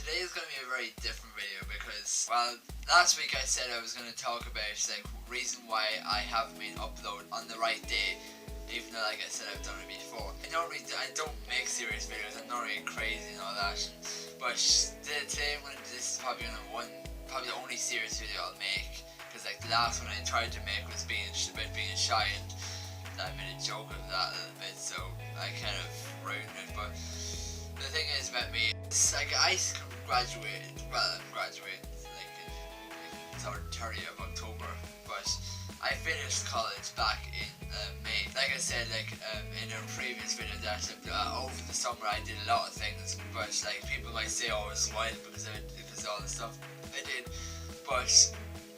today is going to be a very different video because, well, last week I said I was going to talk about like reason why I haven't been uploaded on the right day, even though like I said I've done it before. I don't make serious videos. I'm not really crazy and all that. But today this is probably probably the only serious video I'll make, because like the last one I tried to make was about being shy, and I made a joke of that a little bit, so I kind of ruined it. But the thing is about me, it's like I graduated, well, I'm graduating like in 30th of October, but I finished college back in May. Like I said, like in a previous video, that over the summer I did a lot of things, but like people might say, oh, I was wild because of all the stuff I did, but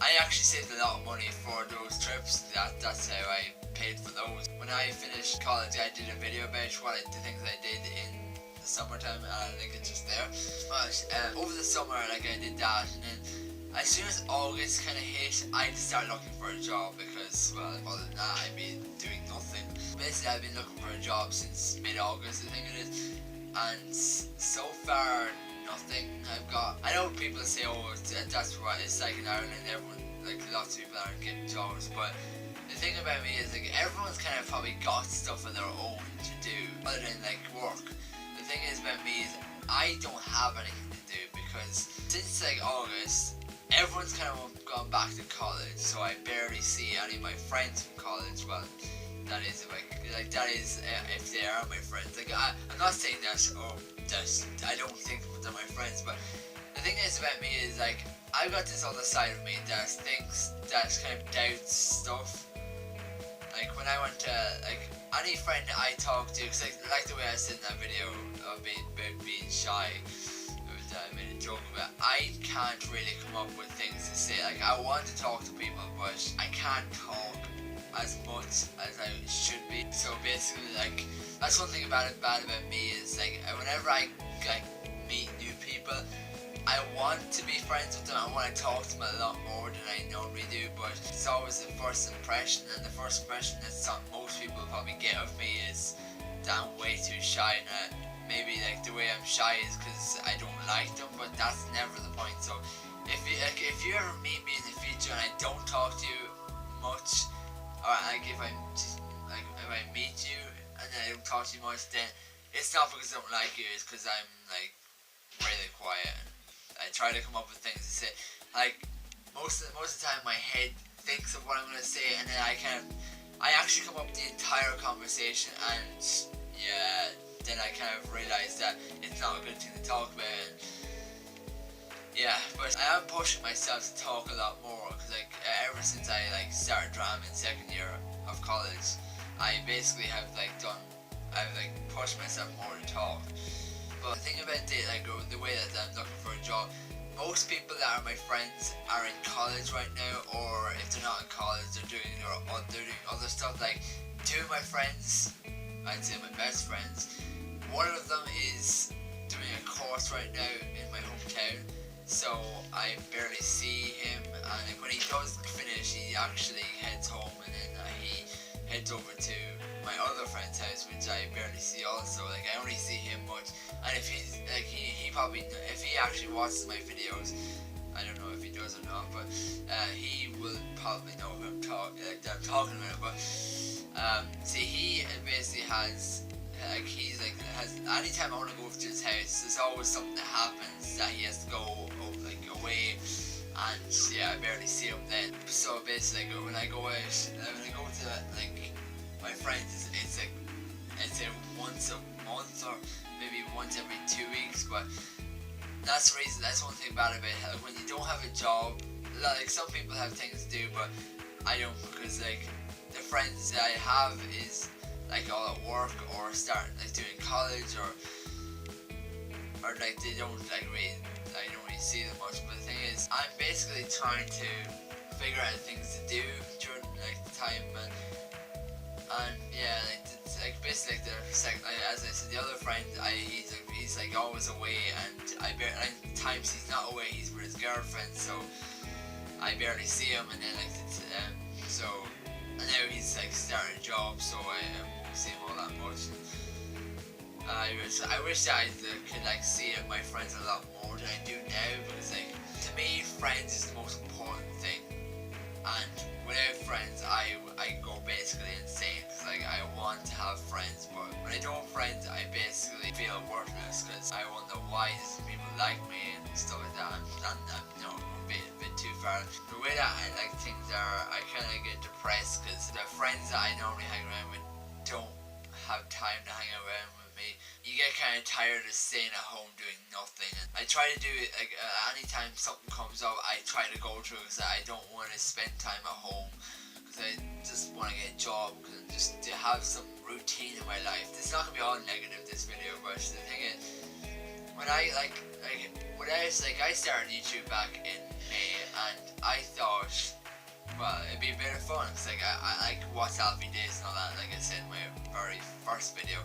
I actually saved a lot of money for those trips. That's how I paid for those. When I finished college, I did a video about the things I did in the summertime, and I think it's just there. But over the summer, like I did that, and then as soon as August kind of hit, I just started looking for a job because, well, other than that, I've been doing nothing. Basically, I've been looking for a job since mid-August, I think it is, and so far, nothing I've got. I know people say, oh, that's what it's like in Ireland, everyone, like lots of people aren't getting jobs, but the thing about me is like everyone's kind of probably got stuff of their own to do other than like work. The thing is about me is I don't have anything to do because since like August, everyone's kind of gone back to college, so I barely see any of my friends from college. Well, that is if they are my friends. Like I'm not saying that I don't think they're my friends, but the thing is about me is like I've got this other side of me that thinks, that kind of doubts stuff. Like when I went to like any friend that I talk to, cause like the way I said in that video of being shy. I made a joke about. I can't really come up with things to say. Like I want to talk to people, but I can't talk as much as I should be. So basically, like that's one thing bad about me is like whenever I like meet new people, I want to be friends with them. I want to talk to them a lot more than I normally do. But it's always the first impression, and the first impression that most people probably get of me is that I'm way too shy, and maybe like the way I'm shy is because I don't like them, but that's never the point. So if you ever meet me in the future and I don't talk to you much, or like if I meet you and I don't talk to you much, then it's not because I don't like you, it's because I'm like really quiet and I try to come up with things to say. Like most of the time my head thinks of what I'm gonna say, and then I actually come up with the entire conversation, and yeah, then I kind of realised that it's not a good thing to talk about. And yeah, but I am pushing myself to talk a lot more, because like ever since I like started drama in second year of college, I basically have pushed myself more to talk. But the thing about it, like the way that I'm looking for a job, most people that are my friends are in college right now, or if they're not in college, they're doing other stuff. Like two of my friends, I'd say my best friends, one of them is doing a course right now in my hometown, so I barely see him, and when he does finish, he actually heads home, and then he heads over to my other friend's house, which I barely see also. Like I only see him much, and if he's like he probably, if he actually watches my videos, I don't know if he does or not, but he will probably know who I'm talking about. But see, he basically has anytime I want to go to his house, there's always something that happens that he has to go away, and yeah, I barely see him then. So basically, when I go to like my friends, it's like once a month or maybe once every 2 weeks. But that's the reason. That's one thing bad about it. When you don't have a job, like some people have things to do, but I don't, because like the friends that I have is like all at work or starting like doing college, or like they don't like really, I don't really see them much. But the thing is, I'm basically trying to figure out things to do during like the time, and yeah, like basically like as I said, the other friend, he's like always away, and times he's not away, he's with his girlfriend, so I barely see him, and then like so. And now he's like starting a job, so I won't see him all that much. I wish I could like see my friends a lot more, than I do now, because like to me friends is the most important thing, and without friends I go basically insane, because like I want to have friends, but when I don't have friends I basically feel worthless, because I wonder why doesn't people like me and stuff like that, and you know, a bit too far. The way that I like things are, I kind of get depressed because the friends that I normally hang around with don't have time to hang around with me. You get kind of tired of staying at home doing nothing, and I try to do it like anytime something comes up I try to go to it, because I don't want to spend time at home, because I just want to get a job, because just to have some routine in my life. It's not gonna be all negative, this video, but the thing is, when I started YouTube back in May, and I thought, well, it'd be a bit of fun, because like I like watch Alfie Days and all that. Like I said in my very first video,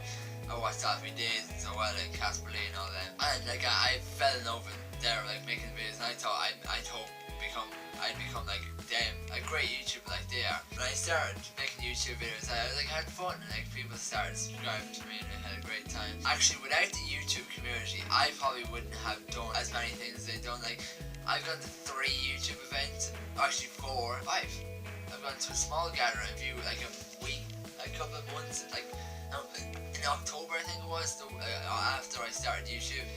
I watched Alfie Days and so well, and Casper Lee and all that, and like I fell in love with their like making videos, and I thought I'd become like them, a great YouTuber like they are. When I started making YouTube videos, I like had fun, and like people started subscribing to me, and I had a great time. Actually, without the YouTube community, I probably wouldn't have done as many things as they've done. Like, I've gone to 3 YouTube events, actually 4, 5. I've gone to a small gathering view like a week, a couple of months, like in October I think it was, after I started YouTube,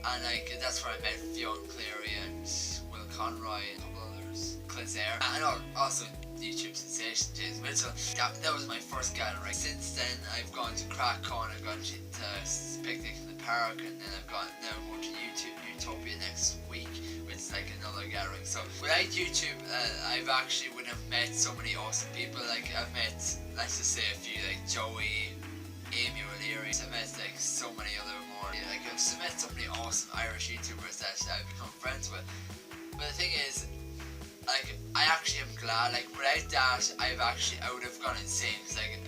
and like that's where I met Fionn Cleary and Will Conroy and a couple others, Claire, and also YouTube sensation James Mitchell. That was my first gathering. Since then I've gone to CrackCon, I've gone to Picnic in the Park, and then now I'm going to Utopia next week, which is like another gathering. So without YouTube, I've actually wouldn't have met so many awesome people. Like I've met, let's just say a few, like Joey, Amy O'Leary. I've met like so many other more. Like I've met so many awesome Irish YouTubers that I've become friends with. But the thing is, like I actually am glad. Like without that, I would have gone insane. Cause like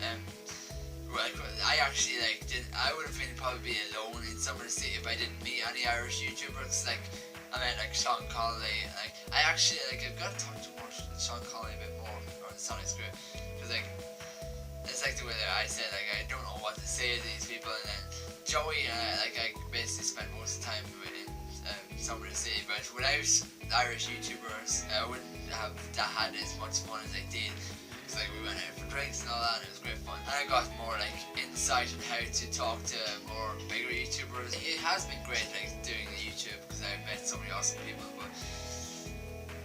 I actually like I would have been probably alone in Summer City if I didn't meet any Irish YouTubers. Like I met like Sean Connolly. Like I actually like I've got to talk to Sean Connolly a bit more on the Sonic Screw, because like it's like the way that I said, like I don't know what to say to these people. And then Joey, like I basically spent most of the time in Summer City, but without Irish YouTubers I wouldn't have had as much fun as I did. Cause like we went out for drinks and all that, and it was great fun. And I got more like insight on how to talk to more bigger YouTubers. It has been great like doing YouTube, because I've met so many awesome people. But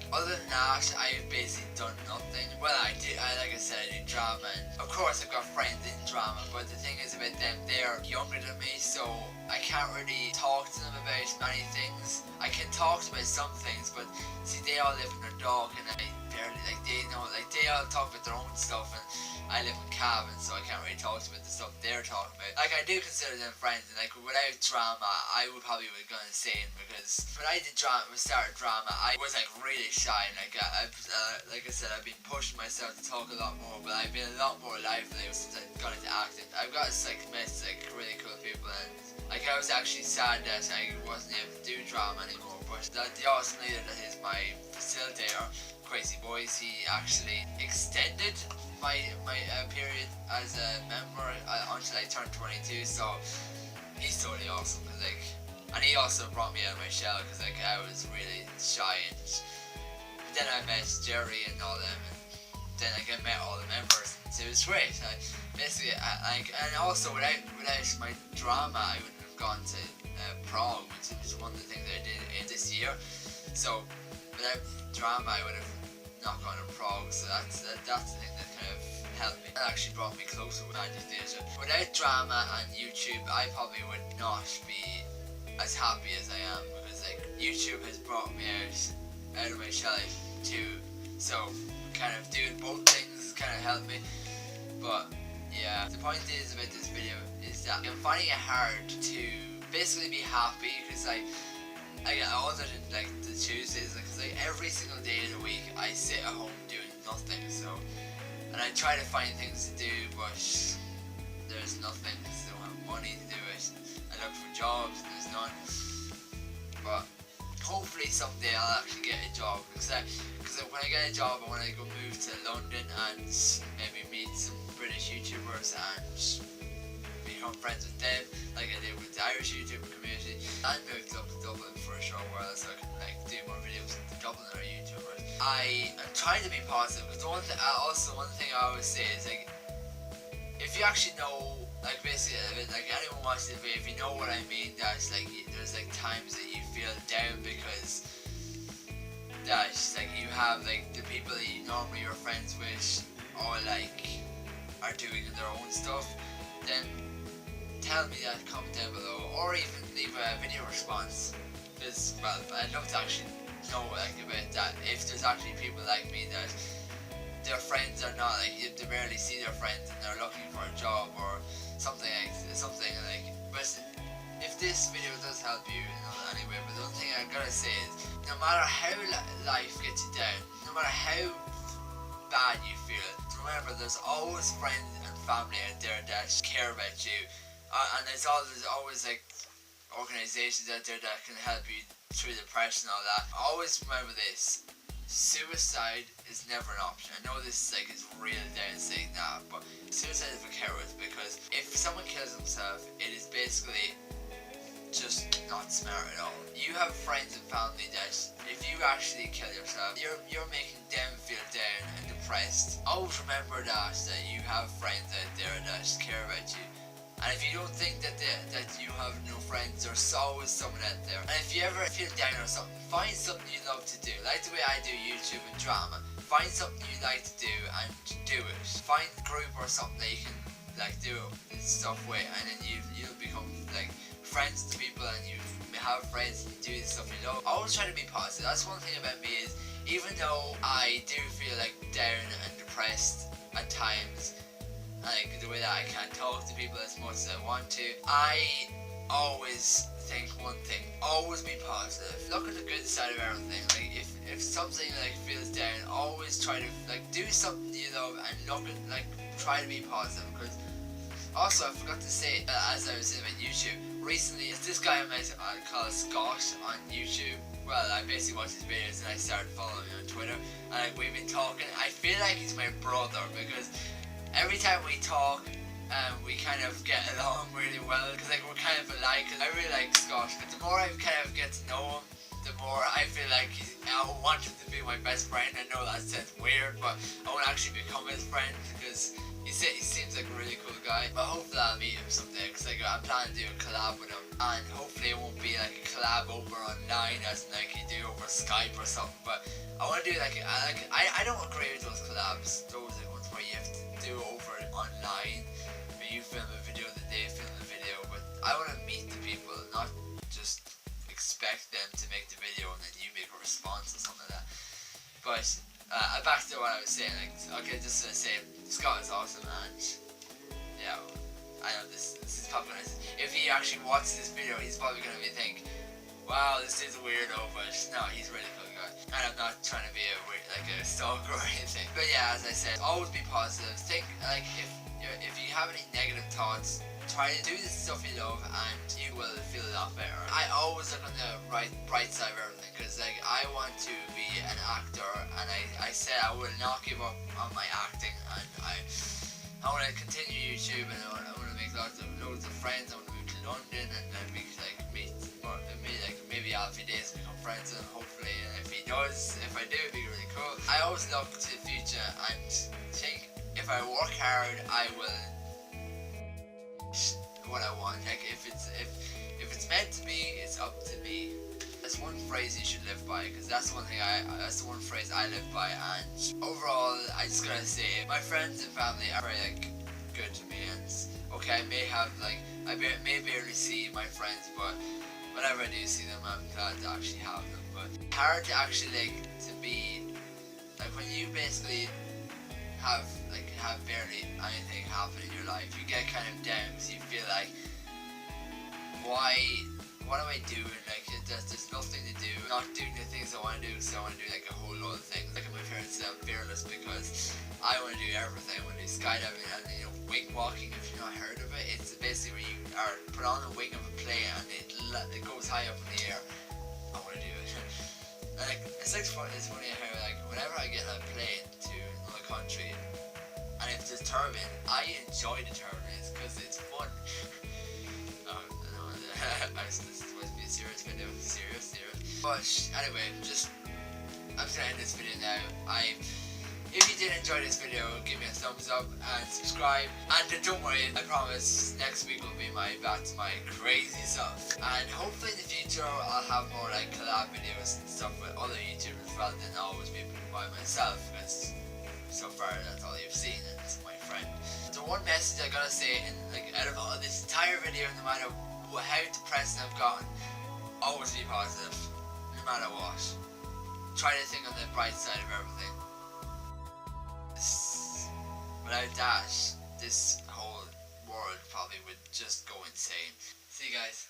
other than that, I've basically done nothing. Well, like I said, I do drama, and of course I've got friends in drama, but the thing is about them, they're younger than me, so I can't really talk to them about many things. I can talk to them about some things, but see, they all live in their dog, and I barely, like they know, like they all talk about their own stuff, and I live in cabin, so I can't really talk to them about the stuff they're talking about. Like I do consider them friends, and like without drama, I would probably have gone insane, because when I started drama, I was like really shy, and like like I said, I've been pushing myself to talk a lot more, but I've been a lot more lively since I've gone into acting. I've got like met like really cool people, and like I was actually sad that I wasn't able to do drama anymore, but the awesome leader that is my facilitator, Crazy Boys, he actually extended my period as a member until I turned 22, so he's totally awesome. Cause like, and he also brought me out of my shell, because like I was really shy, and then I met Jerry and all them, and then like I met all the members, so it was great. Basically, and also without my drama, I wouldn't have gone to Prague, which is one of the things that I did in this year. So without drama, I would have not gone to Prague. So that's the thing that kind of helped me. That actually brought me closer with Magic Theatre. Without drama and YouTube, I probably would not be as happy as I am, because like YouTube has brought me out of my shell too. So kind of doing both things kind of helped me. But yeah, the point is about this video is that I'm finding it hard to basically be happy, because like other than like the Tuesdays, because like every single day of the week I sit at home doing nothing. So, and I try to find things to do, but there's nothing, because I don't have money to do it. I look for jobs and there's none. But hopefully someday I'll actually get a job, because when I get a job, I want to go move to London and maybe meet some British YouTubers and become friends with them, like I did with the Irish YouTuber community, and moved up to Dublin for a show. I am trying to be positive, because one thing I always say is like, if you actually know, like basically, like anyone watching the video, if you know what I mean, that's like there's like times that you feel down because that's like you have like the people that you normally are friends with or like are doing their own stuff, then tell me that, comment down below, or even leave a video response, because well, I'd love to actually know like about that, if there's actually people like me that their friends are not like, they barely see their friends and they're looking for a job or something like. But if this video does help you, anyway, but the one thing I gotta say is, no matter how life gets you down, no matter how bad you feel, remember there's always friends and family out there that care about you, and there's always like organizations out there that can help you through depression and all that. Always remember this: suicide is never an option. I know this is real down saying that, but suicide is a coward, because if someone kills themselves, it is basically just not smart at all. You have friends and family that if you actually kill yourself, you're making them feel down and depressed. Always remember that you have friends out there that care about you. And if you don't think that you have no friends, there's always someone out there. And if you ever feel down or something, find something you love to do. Like the way I do YouTube and drama. Find something you like to do and do it. Find a group or something that you can like do stuff with, and then you'll become like friends to people, and you have friends and you do the stuff you love. Always try to be positive. That's one thing about me, is even though I do feel like down and depressed at times, like the way that I can't talk to people as much as I want to, I always think one thing: always be positive. Look at the good side of everything. Like if something like feels down, always try to like do something you love and look at try to be positive. Because also I forgot to say, as I was saying about YouTube recently, it's this guy I met called Scott on YouTube. Well, I basically watched his videos and I started following him on Twitter, and we've been talking. I feel like he's my brother, because every time we talk, we kind of get along really well, because we're kind of alike. I really like Scott, but the more I kind of get to know him, the more I feel like I want him to be my best friend. I know that sounds weird, but I want to actually become his friend, because he seems like a really cool guy. But hopefully I'll meet him someday, because I'm planning to do a collab with him, and hopefully it won't be like a collab over online as in like you do over Skype or something. But I want to do I don't agree with those collabs, those ones where you have to do over online, where you film a video that they film a video. But I want to meet the people, not just expect them to make the video and then you make a response or something like that. But back to what I was saying, okay, just to say, Scott is awesome, and yeah, I know this is probably gonna, if he actually watches this video, he's probably gonna think, wow, this is a weirdo, but no, he's a really cool guy. And I'm not trying to be a stalker or anything. But yeah, as I said, always be positive. Think if you have any negative thoughts, try to do the stuff you love and you will feel a lot better. I always look on the bright side of everything, because I want to be an actor, and I said I will not give up on my acting, and I want to continue YouTube, and I want to make loads of friends. I want to move to London, and then we meet maybe Alfie Days become friends, and hopefully if I do, it'd be really cool. I always look to the future and think, if I work hard, I will what I want. Like if it's meant to be, it's up to me. That's one phrase you should live by, because that's one phrase I live by. And overall, I just gotta say, my friends and family are very good to me. And okay, I may barely see my friends, but whenever I do see them, I'm glad to actually have them. But hard to actually to be when you basically have barely anything happen in your life, you get kind of down, because you feel like, what am I doing? There's nothing to do. I'm not doing the things I want to do, so I want to do a whole lot of things. Like my parents say I'm fearless, because I want to do everything. I want to do skydiving and wing walking. If you've not heard of it, it's basically where you are put on the wing of a plane and it goes high up in the air. I want to do it. It's funny how whenever I get on a plane to another country, and if there's turbine, I enjoy the turbines because it's fun. This is supposed to be a serious video. Serious. But anyway, just I'm just gonna end this video now. If you did enjoy this video, give me a thumbs up and subscribe. And don't worry, I promise next week will be back to my crazy self. And hopefully in the future I'll have more like collab videos and stuff with other YouTubers rather than always be by myself, because so far that's all you've seen and it's my friend. The one message I gotta say in out of all this entire video, no matter how depressed I've gotten, always be positive, no matter what. Try to think on the bright side of everything. Without that, this whole world probably would just go insane. See you guys.